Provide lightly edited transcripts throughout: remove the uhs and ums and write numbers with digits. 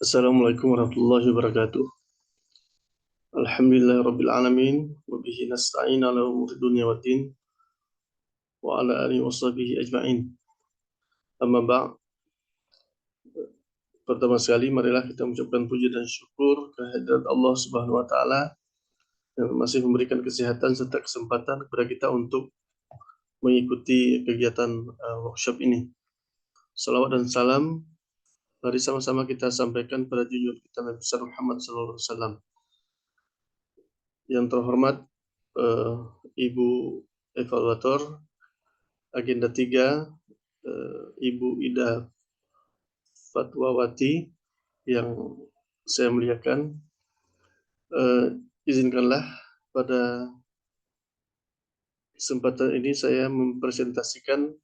Assalamualaikum warahmatullahi wabarakatuh. Alhamdulillah rabbil alamin wa bihi nasta'in ala umuri dunya waddin wa ala alihi wa sahbihi ajma'in. Amma ba'd. Pertama sekali marilah kita mengucapkan puji dan syukur kehadirat Allah Subhanahu wa taala yang masih memberikan kesehatan serta kesempatan kepada kita untuk mengikuti kegiatan workshop ini. Salawat dan salam mari sama-sama kita sampaikan pada junjungan kita Nabi besar Muhammad sallallahu alaihi wasallam. Yang terhormat Ibu Evaluator Agenda 3, Ibu Ida Fatwawati yang saya muliakan, izinkanlah pada kesempatan ini saya mempresentasikan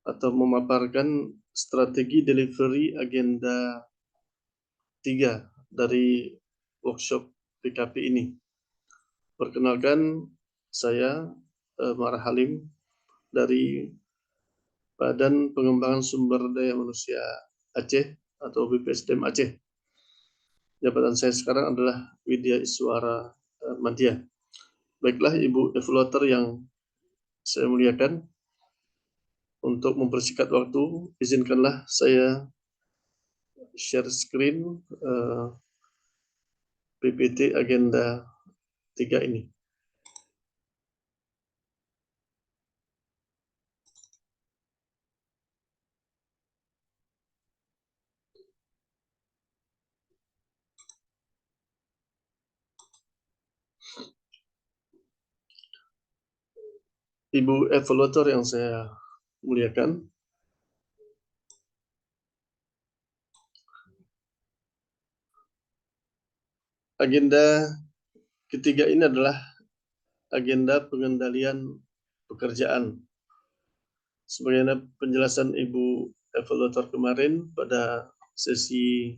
atau memaparkan strategi delivery Agenda 3 dari workshop PKP ini. Perkenalkan, saya Marah Halim dari Badan Pengembangan Sumber Daya Manusia Aceh atau BPSDM Aceh. Jabatan saya sekarang adalah Widya Iswara Madya. Baiklah Ibu Evaluator yang saya muliakan, untuk mempersingkat waktu, izinkanlah saya share screen PPT Agenda 3 ini. Ibu Evaluator yang saya muliakan, agenda ketiga ini adalah agenda pengendalian pekerjaan. Sebagaimana penjelasan Ibu Evaluator kemarin pada sesi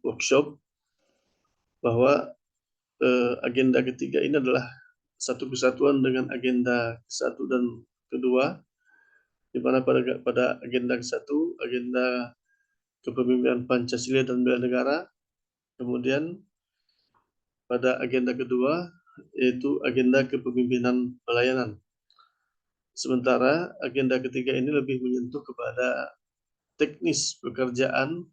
workshop, bahwa agenda ketiga ini adalah satu kesatuan dengan agenda ke-1 dan ke-2, di mana pada agenda ke-1, agenda kepemimpinan Pancasila dan bela negara, kemudian pada agenda kedua yaitu agenda kepemimpinan pelayanan. Sementara agenda ketiga ini lebih menyentuh kepada teknis pekerjaan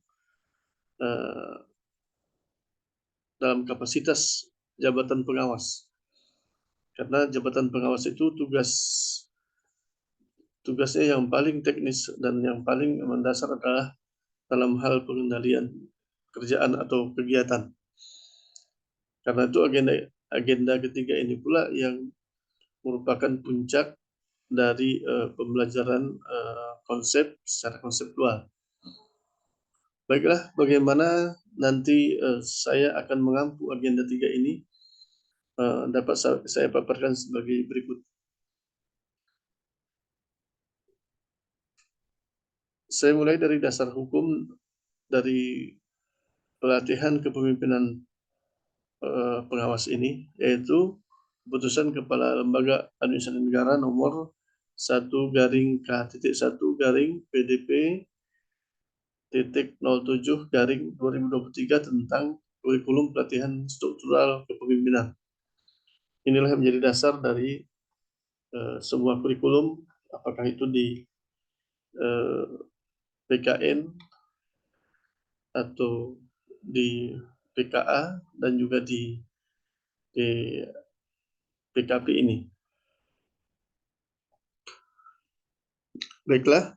dalam kapasitas jabatan pengawas. Karena jabatan pengawas itu tugasnya yang paling teknis dan yang paling mendasar adalah dalam hal pengendalian kerjaan atau kegiatan. Karena itu agenda ketiga ini pula yang merupakan puncak dari pembelajaran konsep secara konseptual. Baiklah, bagaimana nanti saya akan mengampu agenda 3 ini dapat saya paparkan sebagai berikut. Saya mulai dari dasar hukum dari pelatihan kepemimpinan pengawas ini, yaitu Keputusan Kepala Lembaga Administrasi Negara nomor 1-PDP-07-2023 tentang kurikulum pelatihan struktural kepemimpinan. Inilah yang menjadi dasar dari sebuah kurikulum, apakah itu di PKN atau di PKA dan juga di PKP ini. Baiklah,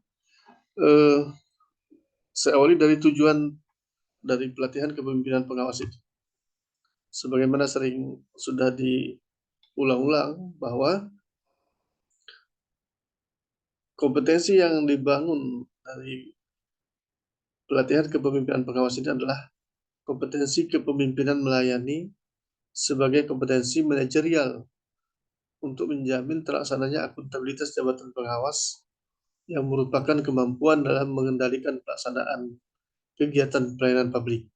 saya awali dari tujuan dari pelatihan kepemimpinan pengawas itu. Sebagaimana sering sudah diulang-ulang bahwa kompetensi yang dibangun dari pelatihan kepemimpinan pengawas ini adalah kompetensi kepemimpinan melayani sebagai kompetensi manajerial untuk menjamin terlaksananya akuntabilitas jabatan pengawas yang merupakan kemampuan dalam mengendalikan pelaksanaan kegiatan pelayanan publik.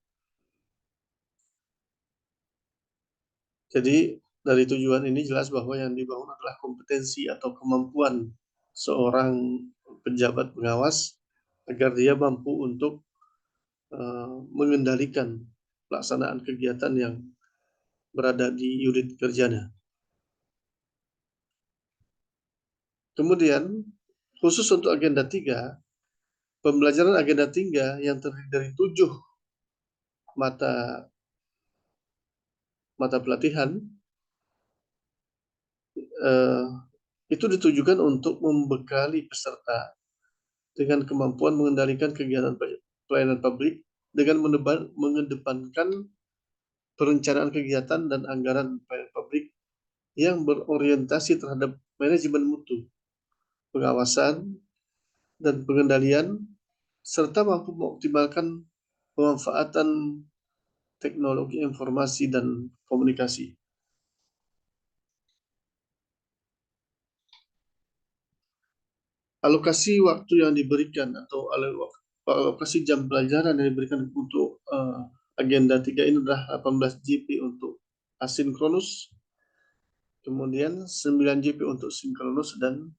Jadi dari tujuan ini jelas bahwa yang dibangun adalah kompetensi atau kemampuan seorang pejabat pengawas agar dia mampu untuk mengendalikan pelaksanaan kegiatan yang berada di unit kerjanya. Kemudian, khusus untuk agenda 3, pembelajaran agenda 3 yang terdiri dari 7 mata pelatihan itu ditujukan untuk membekali peserta dengan kemampuan mengendalikan kegiatan pelayanan publik dengan mengedepankan perencanaan kegiatan dan anggaran pelayanan publik yang berorientasi terhadap manajemen mutu, pengawasan, dan pengendalian, serta mampu mengoptimalkan pemanfaatan teknologi informasi dan komunikasi. Alokasi waktu yang diberikan atau alokasi jam pelajaran yang diberikan untuk agenda 3 ini adalah 18 JP untuk asinkronus, kemudian 9 JP untuk sinkronus, dan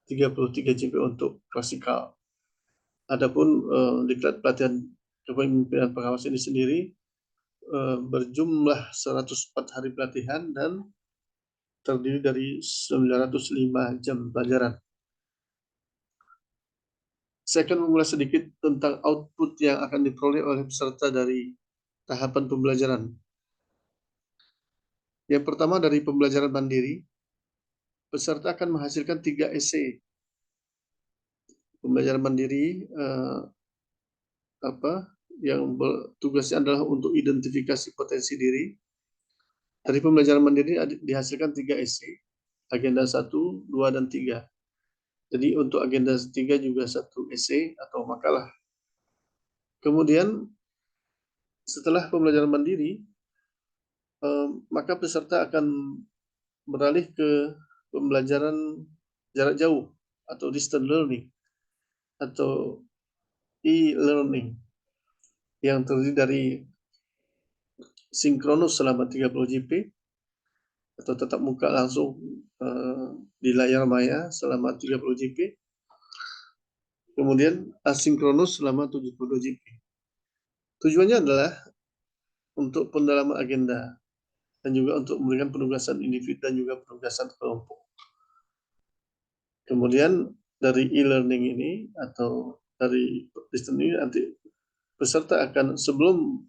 33 JP untuk klasikal. Adapun diklat pelatihan kepemimpinan pengawas ini sendiri berjumlah 104 hari pelatihan dan terdiri dari 905 jam pelajaran. Saya akan mengulas sedikit tentang output yang akan diperoleh oleh peserta dari tahapan pembelajaran. Yang pertama, dari pembelajaran mandiri, peserta akan menghasilkan 3 esai. Pembelajaran mandiri yang tugasnya adalah untuk identifikasi potensi diri. Dari pembelajaran mandiri dihasilkan 3 esai, agenda 1, 2, dan 3. Jadi untuk agenda 3 juga 1 esai atau makalah. Kemudian setelah pembelajaran mandiri, maka peserta akan beralih ke pembelajaran jarak jauh atau distance learning atau e-learning yang terdiri dari sinkronus selama 30 JP atau tatap muka langsung di layar maya selama 30 JP, kemudian asinkronus selama 72 JP. Tujuannya adalah untuk pendalaman agenda dan juga untuk memberikan penugasan individu dan juga penugasan kelompok. Kemudian dari e-learning ini atau dari distance ini nanti peserta akan sebelum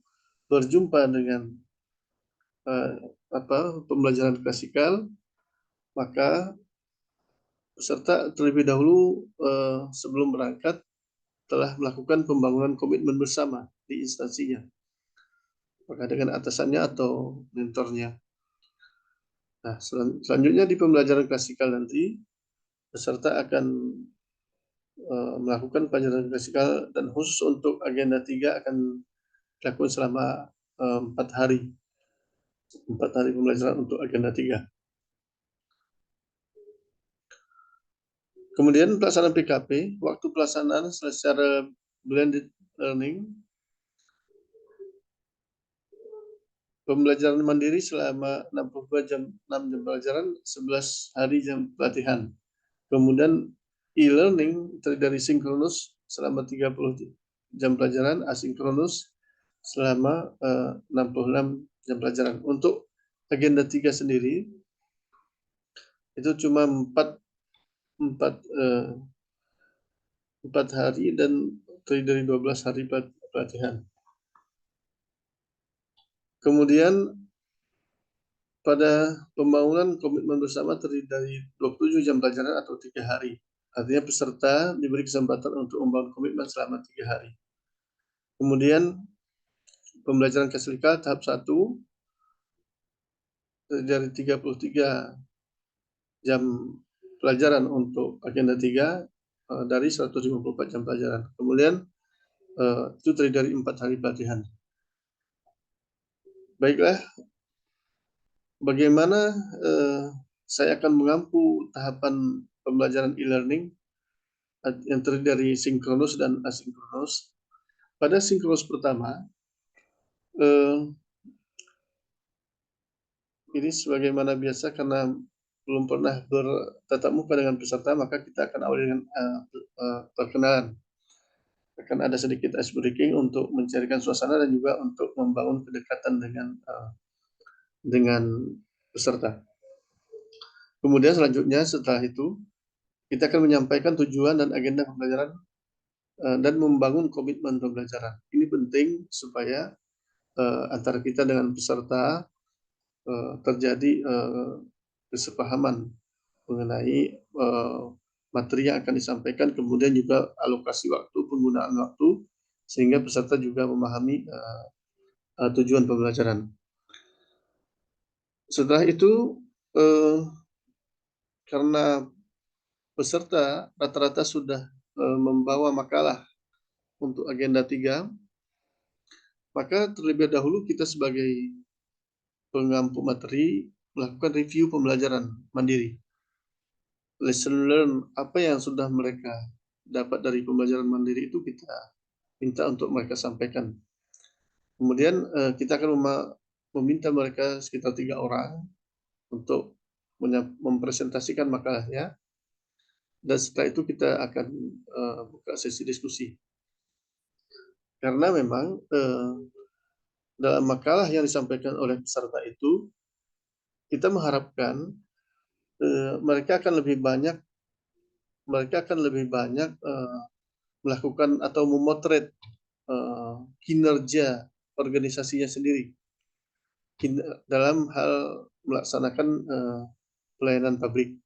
berjumpa dengan pembelajaran klasikal, maka peserta terlebih dahulu sebelum berangkat telah melakukan pembangunan komitmen bersama di instansinya, apakah dengan atasannya atau mentornya. Nah, selanjutnya di pembelajaran klasikal nanti peserta akan melakukan pelajaran klasikal dan khusus untuk agenda 3 akan dilakukan selama 4 hari. 4 hari pembelajaran untuk agenda 3. Kemudian pelaksanaan PKP, waktu pelaksanaan secara blended learning, pembelajaran mandiri selama 62 jam, 6 jam pelajaran, 11 hari jam pelatihan. Kemudian e-learning terdiri dari sinkronus selama 30 jam pelajaran, asinkronus selama 66 jam pelajaran. Untuk agenda 3 sendiri, itu cuma 4 hari dan terdiri dari 12 hari pelatihan. Kemudian pada pembangunan komitmen bersama terdiri dari 27 jam pelajaran atau 3 hari. Artinya peserta diberi kesempatan untuk membangun komitmen selama 3 hari. Kemudian pembelajaran klasikal tahap 1 dari 33 jam pelajaran untuk agenda 3 dari 154 jam pelajaran. Kemudian itu terdiri dari 4 hari pelatihan. Baiklah, bagaimana saya akan mengampu tahapan pembelajaran e-learning yang terdiri dari sinkronus dan asinkronus. Pada sinkronus pertama, ini sebagaimana biasa karena belum pernah bertatap muka dengan peserta, maka kita akan awali dengan perkenalan. akan ada sedikit ice breaking untuk mencairkan suasana dan juga untuk membangun kedekatan dengan peserta. Kemudian selanjutnya setelah itu kita akan menyampaikan tujuan dan agenda pembelajaran dan membangun komitmen pembelajaran. Ini penting supaya antara kita dengan peserta terjadi kesepahaman mengenai materi yang akan disampaikan, kemudian juga alokasi waktu, penggunaan waktu, sehingga peserta juga memahami tujuan pembelajaran. Setelah itu, karena peserta rata-rata sudah membawa makalah untuk agenda 3, maka terlebih dahulu kita sebagai pengampu materi melakukan review pembelajaran mandiri. Lesson learn, apa yang sudah mereka dapat dari pembelajaran mandiri itu kita minta untuk mereka sampaikan. Kemudian kita akan meminta mereka sekitar 3 orang untuk mempresentasikan makalahnya, dan setelah itu kita akan buka sesi diskusi. Karena memang dalam makalah yang disampaikan oleh peserta itu, kita mengharapkan mereka akan lebih banyak melakukan atau memotret kinerja organisasinya sendiri dalam hal melaksanakan pelayanan publik.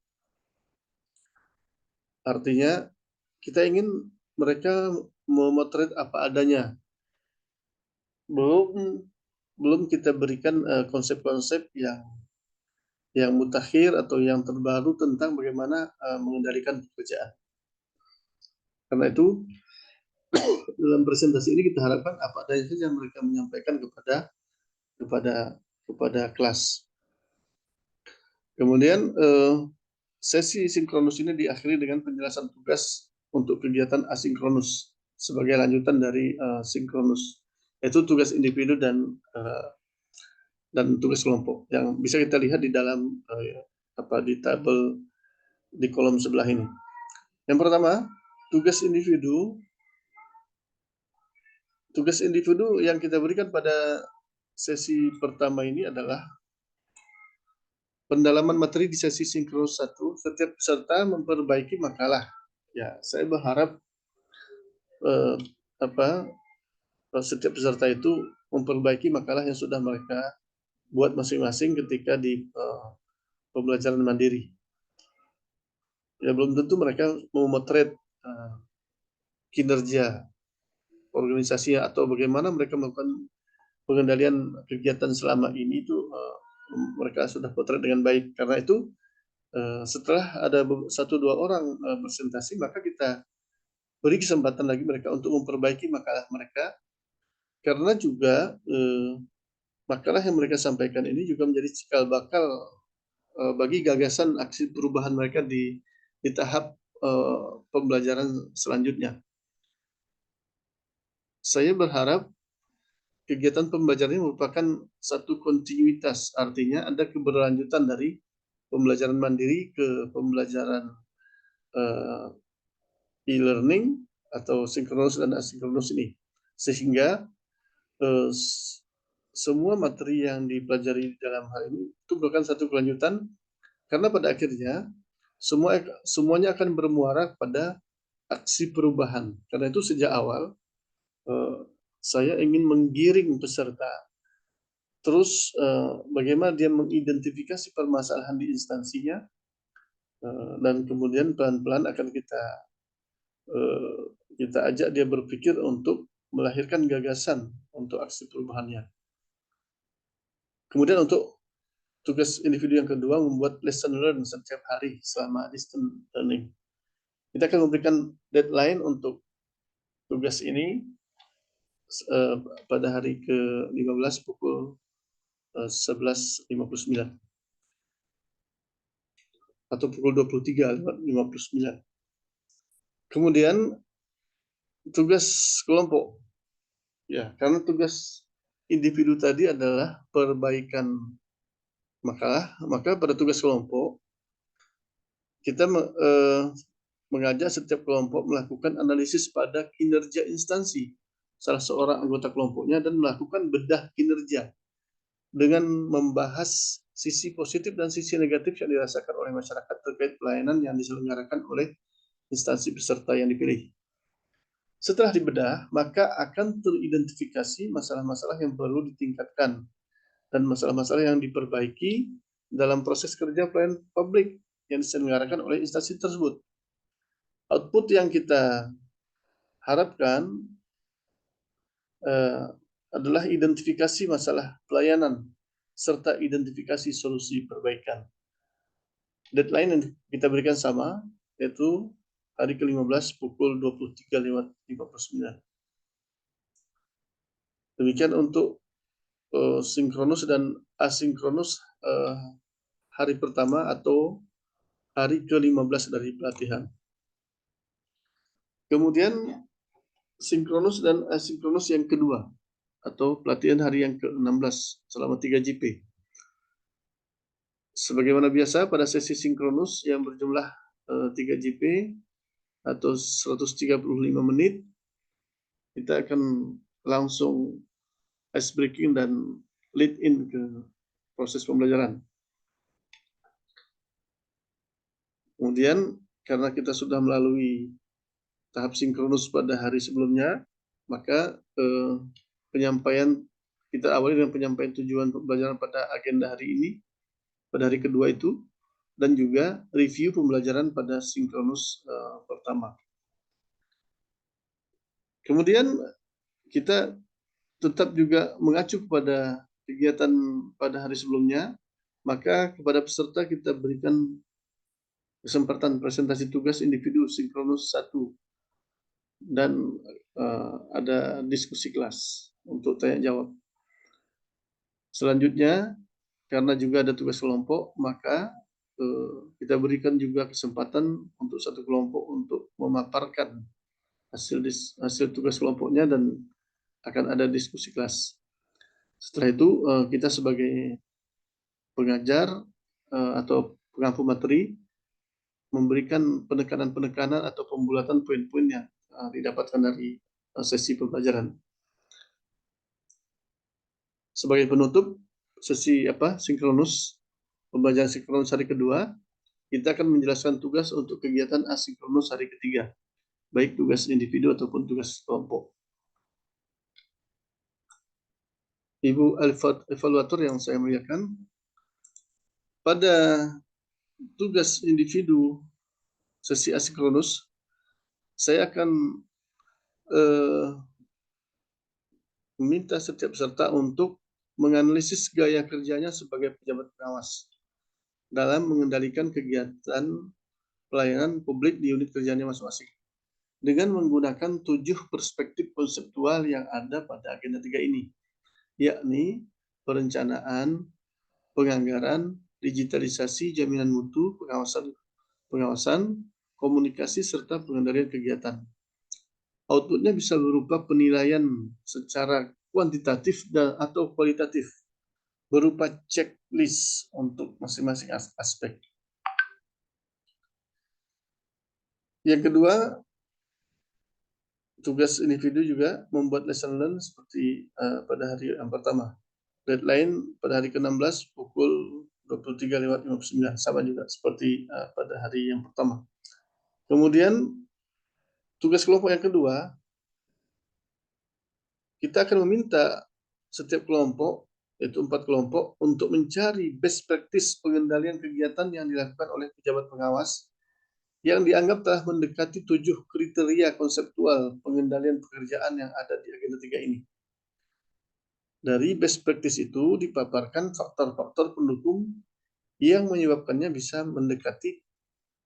Artinya kita ingin mereka memotret apa adanya. Belum kita berikan konsep-konsep yang mutakhir atau yang terbaru tentang bagaimana mengendalikan pekerjaan. Karena itu dalam presentasi ini kita harapkan apa adanya saja mereka menyampaikan kepada kelas. Kemudian sesi sinkronus ini diakhiri dengan penjelasan tugas untuk kegiatan asinkronus sebagai lanjutan dari sinkronus, yaitu tugas individu dan tugas kelompok yang bisa kita lihat di dalam di tabel di kolom sebelah ini. Yang pertama, tugas individu yang kita berikan pada sesi pertama ini adalah pendalaman materi di sesi sinkronus 1. Setiap peserta memperbaiki makalah. Ya, saya berharap setiap peserta itu memperbaiki makalah yang sudah mereka buat masing-masing ketika di pembelajaran mandiri. Ya, belum tentu mereka memotret kinerja organisasi atau bagaimana mereka melakukan pengendalian kegiatan selama ini itu mereka sudah potret dengan baik. Karena itu setelah ada 1-2 orang presentasi, maka kita beri kesempatan lagi mereka untuk memperbaiki makalah mereka, karena juga makalah yang mereka sampaikan ini juga menjadi cikal bakal bagi gagasan aksi perubahan mereka di tahap pembelajaran selanjutnya. Saya berharap kegiatan pembelajaran ini merupakan satu kontinuitas, artinya ada keberlanjutan dari pembelajaran mandiri ke pembelajaran e-learning atau sinkronus dan asinkronus ini, sehingga semua materi yang dipelajari dalam hal ini itu merupakan satu kelanjutan, karena pada akhirnya semuanya akan bermuara pada aksi perubahan. Karena itu sejak awal saya ingin menggiring peserta terus bagaimana dia mengidentifikasi permasalahan di instansinya, dan kemudian pelan-pelan akan kita ajak dia berpikir untuk melahirkan gagasan untuk aksi perubahannya. Kemudian untuk tugas individu yang kedua, membuat lesson learn setiap hari selama distance learning. Kita akan memberikan deadline untuk tugas ini pada hari ke-15 pukul 11.59 atau pukul 23.59. Kemudian tugas kelompok. Ya, karena tugas individu tadi adalah perbaikan makalah, maka pada tugas kelompok kita mengajak setiap kelompok melakukan analisis pada kinerja instansi salah seorang anggota kelompoknya dan melakukan bedah kinerja dengan membahas sisi positif dan sisi negatif yang dirasakan oleh masyarakat terkait pelayanan yang diselenggarakan oleh instansi peserta yang dipilih. Setelah dibedah, maka akan teridentifikasi masalah-masalah yang perlu ditingkatkan dan masalah-masalah yang diperbaiki dalam proses kerja pelayanan publik yang diselenggarakan oleh instansi tersebut. Output yang kita harapkan adalah identifikasi masalah pelayanan serta identifikasi solusi perbaikan. Deadline yang kita berikan sama, yaitu hari ke-15 pukul 23.59. Demikian untuk sinkronus dan asinkronus hari pertama atau hari ke-15 dari pelatihan. Kemudian sinkronus dan asinkronus yang kedua atau pelatihan hari yang ke-16 selama 3 JP. Sebagaimana biasa pada sesi sinkronus yang berjumlah 3 JP atau 135 menit, kita akan langsung ice breaking dan lead in ke proses pembelajaran. Kemudian karena kita sudah melalui tahap sinkronus pada hari sebelumnya, maka penyampaian kita awali dengan penyampaian tujuan pembelajaran pada agenda hari ini, pada hari kedua itu, dan juga review pembelajaran pada sinkronus pertama. Kemudian kita tetap juga mengacu kepada kegiatan pada hari sebelumnya, maka kepada peserta kita berikan kesempatan presentasi tugas individu sinkronus 1 dan ada diskusi kelas untuk tanya jawab. Selanjutnya, karena juga ada tugas kelompok, maka kita berikan juga kesempatan untuk satu kelompok untuk memaparkan hasil tugas kelompoknya dan akan ada diskusi kelas. Setelah itu kita sebagai pengajar atau pengampu materi memberikan penekanan-penekanan atau pembulatan poin-poin yang didapatkan dari sesi pembelajaran. Sebagai penutup sesi sinkronus, pembelajaran sinkronus hari kedua, kita akan menjelaskan tugas untuk kegiatan asinkronus hari ketiga, baik tugas individu ataupun tugas kelompok. Ibu evaluator yang saya muliakan, pada tugas individu sesi asinkronus, saya akan meminta setiap peserta untuk menganalisis gaya kerjanya sebagai pejabat pengawas dalam mengendalikan kegiatan pelayanan publik di unit kerjanya masing-masing dengan menggunakan 7 perspektif konseptual yang ada pada agenda 3 ini, yakni perencanaan, penganggaran, digitalisasi, jaminan mutu, pengawasan, komunikasi, serta pengendalian kegiatan. Outputnya bisa berupa penilaian secara kuantitatif atau kualitatif, berupa checklist untuk masing-masing aspek. Yang kedua, tugas individu juga membuat lesson learn seperti pada hari yang pertama. Deadline pada hari ke-16 pukul 23.59, sama juga seperti pada hari yang pertama. Kemudian tugas kelompok yang kedua, kita akan meminta setiap kelompok, yaitu 4 kelompok, untuk mencari best practice pengendalian kegiatan yang dilakukan oleh pejabat pengawas yang dianggap telah mendekati 7 kriteria konseptual pengendalian pekerjaan yang ada di agenda 3 ini. Dari best practice itu dipaparkan faktor-faktor pendukung yang menyebabkannya bisa mendekati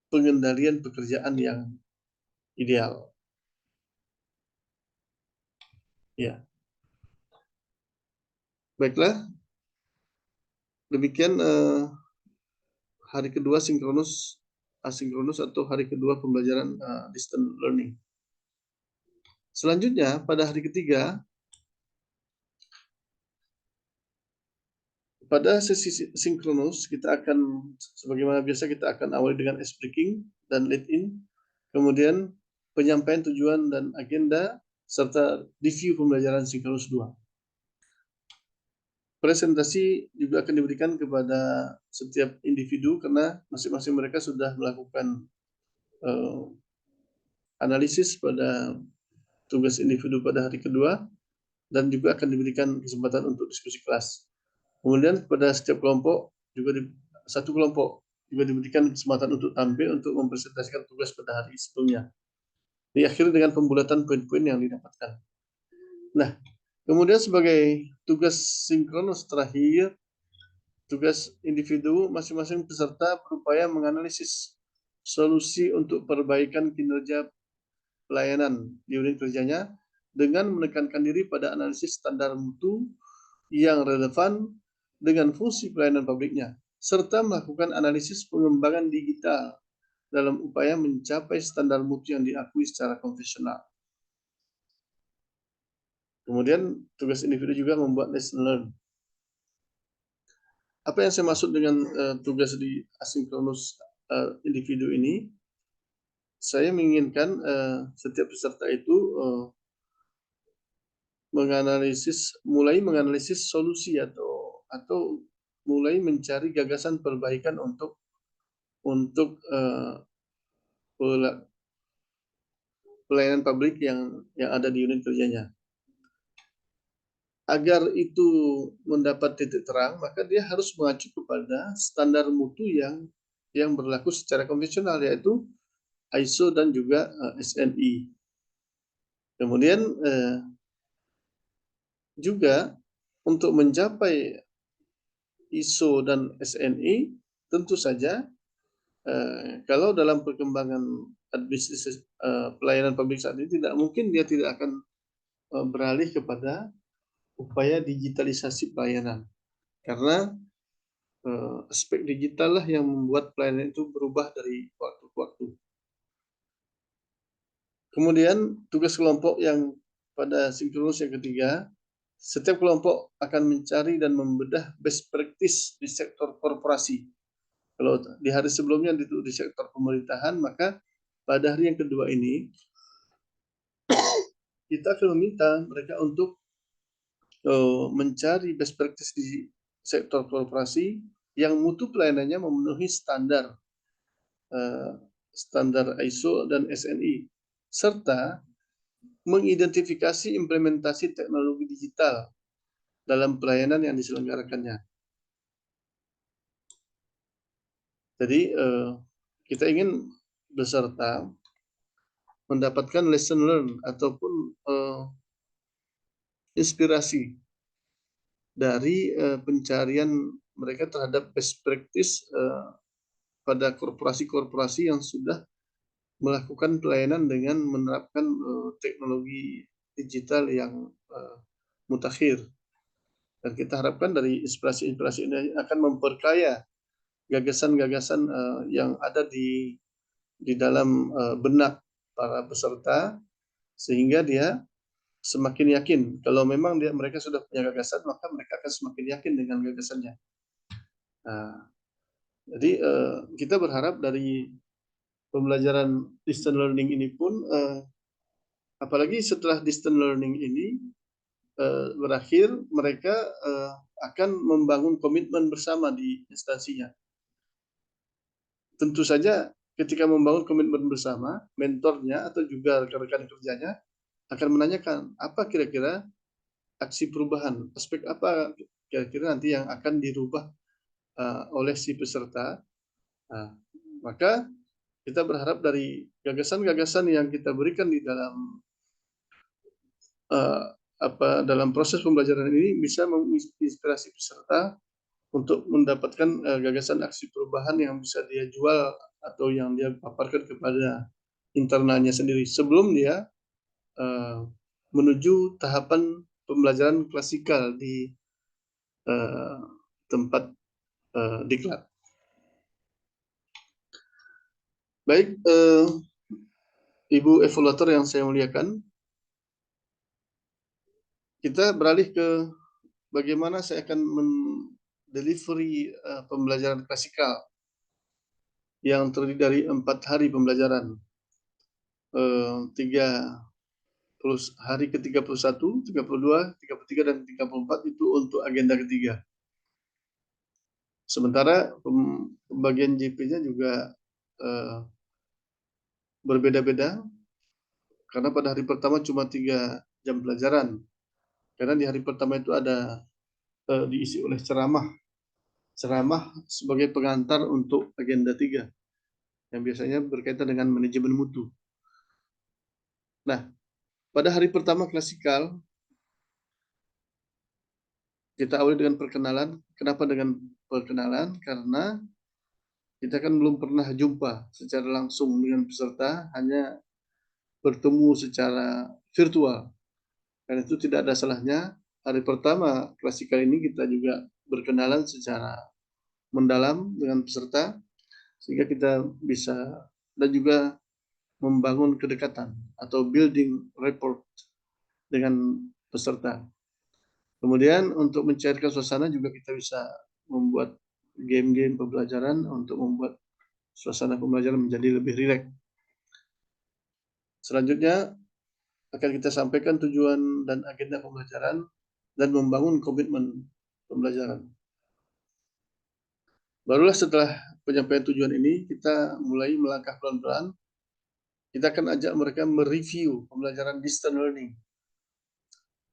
pengendalian pekerjaan yang ideal. Ya. Baiklah, demikian hari kedua sinkronus, asinkronus atau hari kedua pembelajaran distance learning. Selanjutnya pada hari ketiga, pada sesi sinkronus kita akan, sebagaimana biasa kita akan awali dengan ice breaking dan lead in. kemudian penyampaian tujuan dan agenda, serta review pembelajaran sinkronus 2. Presentasi juga akan diberikan kepada setiap individu karena masing-masing mereka sudah melakukan analisis pada tugas individu pada hari kedua, dan juga akan diberikan kesempatan untuk diskusi kelas. Kemudian pada setiap kelompok juga satu kelompok juga diberikan kesempatan untuk tampil untuk mempresentasikan tugas pada hari sebelumnya. Diakhiri dengan pembulatan poin-poin yang didapatkan. Nah, kemudian sebagai tugas sinkronus terakhir, tugas individu masing-masing peserta berupaya menganalisis solusi untuk perbaikan kinerja pelayanan di unit kerjanya dengan menekankan diri pada analisis standar mutu yang relevan dengan fungsi pelayanan publiknya, serta melakukan analisis pengembangan digital dalam upaya mencapai standar mutu yang diakui secara konvensional. Kemudian tugas individu juga membuat lesson learn. Apa yang saya maksud dengan tugas di asinkronus individu ini? Saya menginginkan setiap peserta itu mulai menganalisis solusi atau mulai mencari gagasan perbaikan untuk pelayanan publik yang ada di unit kerjanya. Agar itu mendapat titik terang, maka dia harus mengacu kepada standar mutu yang berlaku secara konvensional, yaitu ISO dan juga SNI. Kemudian juga untuk mencapai ISO dan SNI, tentu saja kalau dalam perkembangan bisnis pelayanan publik saat ini tidak mungkin dia tidak akan beralih kepada upaya digitalisasi pelayanan, karena aspek digital lah yang membuat pelayanan itu berubah dari waktu ke waktu. Kemudian tugas kelompok yang pada sinkronus yang ketiga, setiap kelompok akan mencari dan membedah best practice di sektor korporasi. Kalau di hari sebelumnya di sektor pemerintahan, maka pada hari yang kedua ini kita akan meminta mereka untuk mencari best practice di sektor korporasi yang mutu pelayanannya memenuhi standar ISO dan SNI, serta mengidentifikasi implementasi teknologi digital dalam pelayanan yang diselenggarakannya. Jadi kita ingin peserta mendapatkan lesson learn ataupun inspirasi dari pencarian mereka terhadap best practice pada korporasi-korporasi yang sudah melakukan pelayanan dengan menerapkan teknologi digital yang mutakhir. Dan kita harapkan dari inspirasi-inspirasi ini akan memperkaya gagasan-gagasan yang ada di dalam benak para peserta, sehingga dia semakin yakin kalau memang mereka sudah punya gagasan, maka mereka akan semakin yakin dengan gagasannya. Nah, jadi kita berharap dari pembelajaran distance learning ini pun, apalagi setelah distance learning ini berakhir, mereka akan membangun komitmen bersama di instansinya. Tentu saja ketika membangun komitmen bersama, mentornya atau juga rekan-rekan kerjanya akan menanyakan apa kira-kira aksi perubahan, aspek apa kira-kira nanti yang akan dirubah oleh si peserta. Nah, maka kita berharap dari gagasan-gagasan yang kita berikan di dalam dalam proses pembelajaran ini bisa menginspirasi peserta untuk mendapatkan gagasan aksi perubahan yang bisa dia jual atau yang dia paparkan kepada internalnya sendiri sebelum dia menuju tahapan pembelajaran klasikal di tempat diklat. Baik, Ibu evaluator yang saya muliakan, kita beralih ke bagaimana saya akan mendelivery pembelajaran klasikal yang terdiri dari 4 hari pembelajaran. hari ke-31, 32, 33, dan 34 itu untuk agenda ketiga. Sementara pembagian JP-nya juga berbeda-beda, karena pada hari pertama cuma 3 jam pelajaran. Karena di hari pertama itu ada diisi oleh ceramah sebagai pengantar untuk agenda 3 yang biasanya berkaitan dengan manajemen mutu. Nah, pada hari pertama klasikal kita awali dengan perkenalan. Kenapa dengan perkenalan? Karena kita kan belum pernah jumpa secara langsung dengan peserta, hanya bertemu secara virtual. Dan itu tidak ada salahnya hari pertama klasikal ini kita juga berkenalan secara mendalam dengan peserta, sehingga kita bisa dan juga membangun kedekatan atau building rapport dengan peserta. Kemudian untuk mencairkan suasana juga kita bisa membuat game-game pembelajaran untuk membuat suasana pembelajaran menjadi lebih rileks. Selanjutnya akan kita sampaikan tujuan dan agenda pembelajaran dan membangun komitmen pembelajaran. Barulah setelah penyampaian tujuan ini, kita mulai melangkah pelan-pelan. Kita akan ajak mereka mereview pembelajaran distance learning.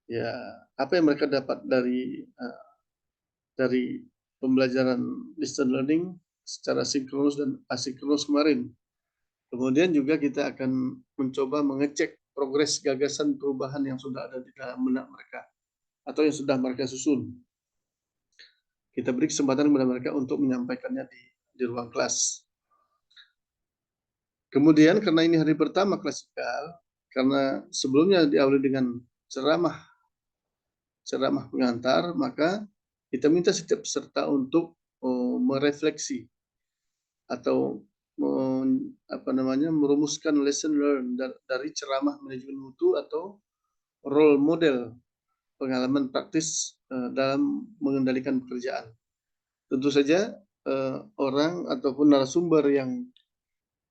Ya, apa yang mereka dapat dari pembelajaran distance learning secara sinkronus dan asinkronus kemarin. Kemudian juga kita akan mencoba mengecek progres gagasan perubahan yang sudah ada di dalam benak mereka atau yang sudah mereka susun. Kita beri kesempatan kepada mereka untuk menyampaikannya di ruang kelas. Kemudian karena ini hari pertama klasikal, karena sebelumnya diawali dengan ceramah pengantar, maka kita minta setiap peserta untuk merefleksi atau merumuskan lesson learned dari ceramah manajemen mutu atau role model pengalaman praktis dalam mengendalikan pekerjaan. Tentu saja orang ataupun narasumber yang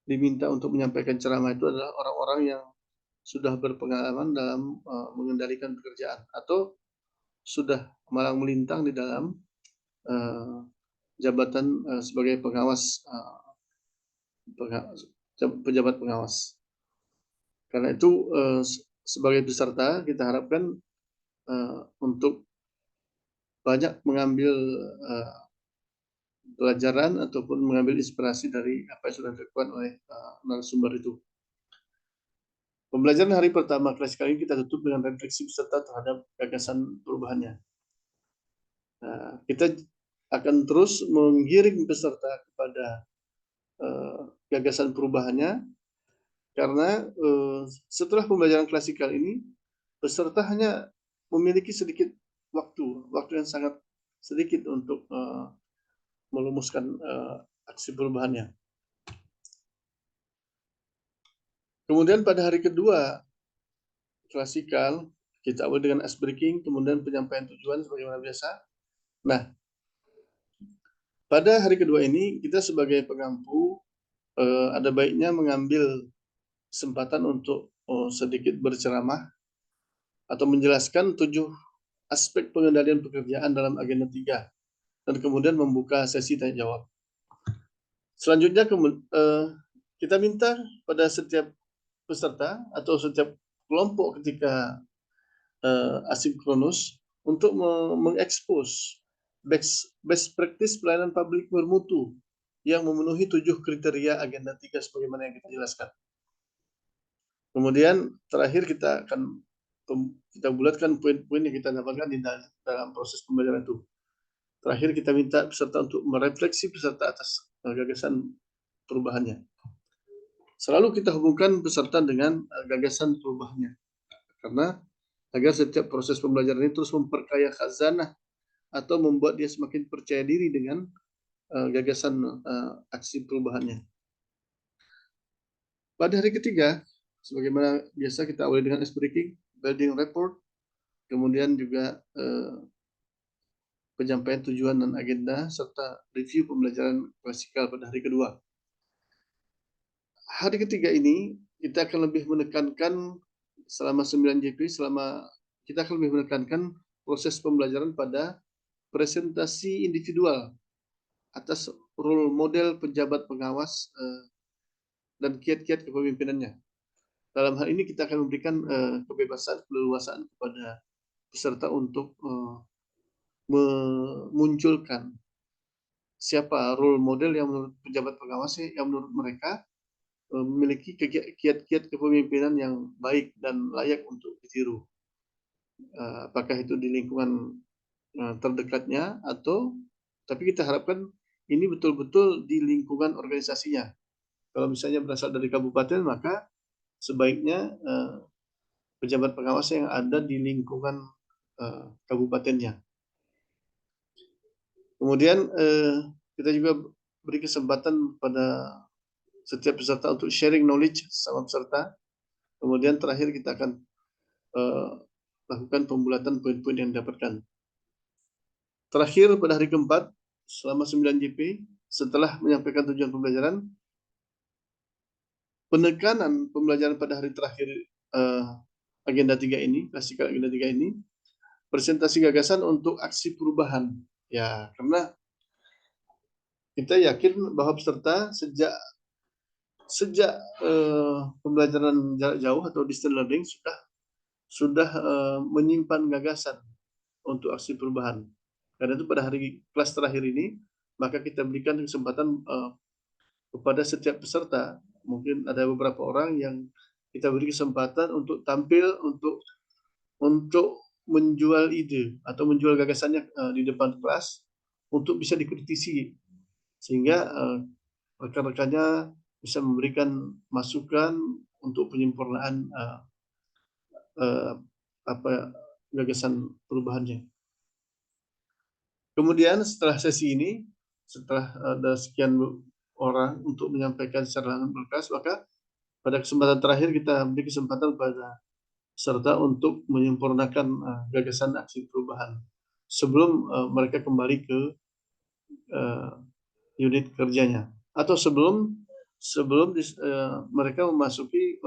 diminta untuk menyampaikan ceramah itu adalah orang-orang yang sudah berpengalaman dalam mengendalikan pekerjaan atau sudah malang melintang di dalam jabatan sebagai pejabat pengawas. Karena itu sebagai peserta kita harapkan untuk banyak mengambil pelajaran ataupun mengambil inspirasi dari apa yang sudah dilakukan oleh narasumber itu. Pembelajaran hari pertama klasikal ini kita tutup dengan refleksi peserta terhadap gagasan perubahannya. Kita akan terus menggiring peserta kepada gagasan perubahannya, karena setelah pembelajaran klasikal ini peserta hanya memiliki sedikit waktu yang sangat sedikit untuk merumuskan aksi perubahannya. Kemudian pada hari kedua klasikal kita awali dengan ice breaking, kemudian penyampaian tujuan sebagaimana biasa. Nah, pada hari kedua ini kita sebagai pengampu ada baiknya mengambil kesempatan untuk sedikit berceramah atau menjelaskan 7 aspek pengendalian pekerjaan dalam agenda 3 dan kemudian membuka sesi tanya jawab. Selanjutnya kita minta pada setiap peserta atau setiap kelompok ketika asinkronus untuk mengekspos best practice pelayanan publik bermutu yang memenuhi 7 kriteria agenda 3 sebagaimana yang kita jelaskan. Kemudian terakhir kita bulatkan poin-poin yang kita dapatkan di dalam proses pembelajaran itu. Terakhir kita minta peserta untuk merefleksi peserta atas gagasan perubahannya. Selalu kita hubungkan peserta dengan gagasan perubahannya, karena agar setiap proses pembelajaran ini terus memperkaya khazanah atau membuat dia semakin percaya diri dengan gagasan aksi perubahannya. Pada hari ketiga, sebagaimana biasa kita awali dengan ice breaking, building rapport, kemudian juga penyampaian tujuan dan agenda, serta review pembelajaran klasikal pada hari kedua. Hari ketiga ini kita akan lebih menekankan selama 9JP, kita akan lebih menekankan proses pembelajaran pada presentasi individual atas role model pejabat pengawas dan kiat-kiat kepemimpinannya. Dalam hal ini kita akan memberikan kebebasan, keleluasaan kepada peserta untuk memunculkan siapa role model yang menurut pejabat pengawas yang menurut mereka memiliki kiat-kiat kepemimpinan yang baik dan layak untuk ditiru. Apakah itu di lingkungan terdekatnya atau tapi kita harapkan ini betul-betul di lingkungan organisasinya. Kalau misalnya berasal dari kabupaten, maka sebaiknya pejabat pengawas yang ada di lingkungan kabupatennya. Kemudian kita juga beri kesempatan pada setiap peserta untuk sharing knowledge sama peserta. Kemudian terakhir kita akan lakukan pembulatan poin-poin yang didapatkan. Terakhir pada hari keempat, selama 9JP, setelah menyampaikan tujuan pembelajaran, penekanan pembelajaran pada hari terakhir agenda 3 ini, klasikal agenda 3 ini, presentasi gagasan untuk aksi perubahan. Ya, karena kita yakin bahwa peserta sejak pembelajaran jarak jauh atau distance learning sudah menyimpan gagasan untuk aksi perubahan. Karena itu pada hari kelas terakhir ini, maka kita berikan kesempatan kepada setiap peserta. Mungkin ada beberapa orang yang kita beri kesempatan untuk tampil untuk menjual ide atau menjual gagasannya di depan kelas untuk bisa dikritisi, sehingga rekan-rekannya bisa memberikan masukan untuk penyempurnaan gagasan perubahannya. Kemudian setelah sesi ini, setelah ada sekian orang untuk menyampaikan secara langsung berkas, maka pada kesempatan terakhir kita beri kesempatan pada peserta untuk menyempurnakan gagasan aksi perubahan sebelum mereka kembali ke unit kerjanya atau sebelum mereka memasuki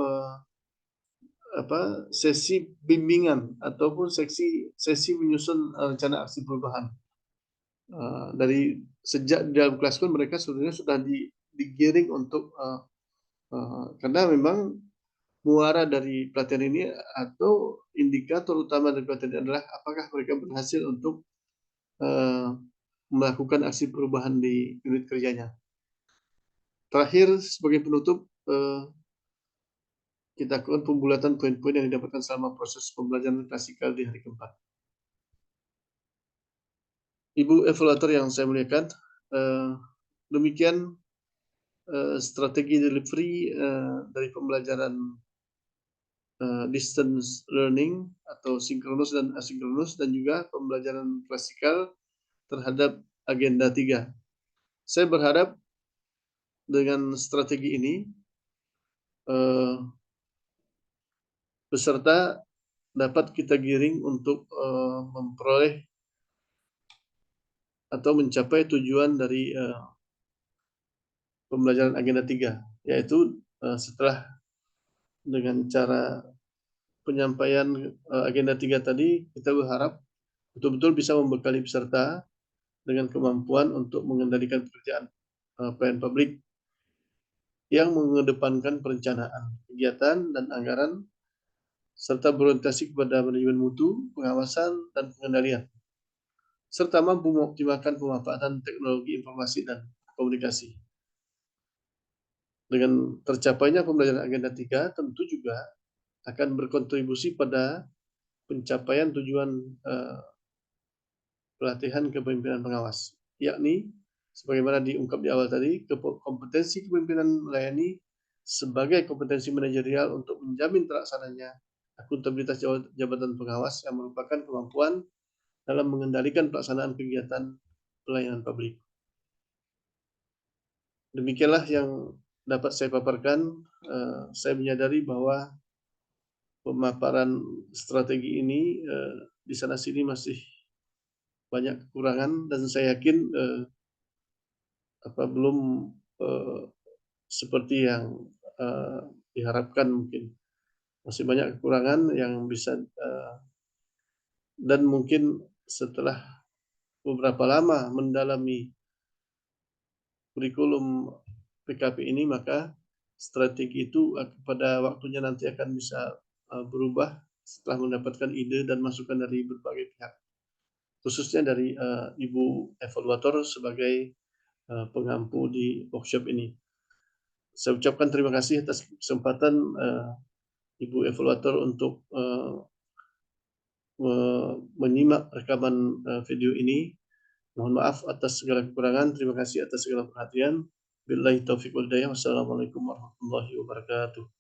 sesi bimbingan ataupun sesi menyusun rencana aksi perubahan. Dari sejak di dalam kelas pun mereka sebenarnya sudah digiring untuk karena memang muara dari pelatihan ini atau indikator utama dari pelatihan ini adalah apakah mereka berhasil untuk melakukan aksi perubahan di unit kerjanya. Terakhir sebagai penutup, kita lakukan pembulatan poin-poin yang didapatkan selama proses pembelajaran klasikal di hari keempat. Ibu evaluator yang saya muliakan, demikian strategi delivery dari pembelajaran distance learning atau sinkronus dan asinkronus dan juga pembelajaran klasikal terhadap agenda 3. Saya berharap dengan strategi ini peserta dapat kita giring untuk memperoleh atau mencapai tujuan dari pembelajaran agenda 3, yaitu setelah dengan cara penyampaian agenda 3 tadi, kita berharap betul-betul bisa membekali peserta dengan kemampuan untuk mengendalikan pekerjaan pelayanan publik yang mengedepankan perencanaan, kegiatan, dan anggaran, serta berorientasi kepada manajemen mutu, pengawasan, dan pengendalian, serta mampu mengoptimalkan pemanfaatan teknologi informasi dan komunikasi. Dengan tercapainya pembelajaran agenda 3 tentu juga akan berkontribusi pada pencapaian tujuan pelatihan kepemimpinan pengawas, yakni sebagaimana diungkap di awal tadi, kompetensi kepemimpinan melayani sebagai kompetensi manajerial untuk menjamin terlaksananya akuntabilitas jabatan pengawas yang merupakan kemampuan dalam mengendalikan pelaksanaan kegiatan pelayanan publik. Demikianlah yang dapat saya paparkan. Saya menyadari bahwa pemaparan strategi ini di sana sini masih banyak kekurangan dan saya yakin belum seperti yang diharapkan mungkin. Masih banyak kekurangan yang bisa dan mungkin setelah beberapa lama mendalami kurikulum PKP ini, maka strategi itu pada waktunya nanti akan bisa berubah setelah mendapatkan ide dan masukan dari berbagai pihak, khususnya dari Ibu Evaluator sebagai pengampu di workshop ini. Saya ucapkan terima kasih atas kesempatan Ibu Evaluator untuk menyimak rekaman video ini. Mohon maaf atas segala kekurangan. Terima kasih atas segala perhatian. Billahi taufiq wal hidayah. Wassalamualaikum warahmatullahi wabarakatuh.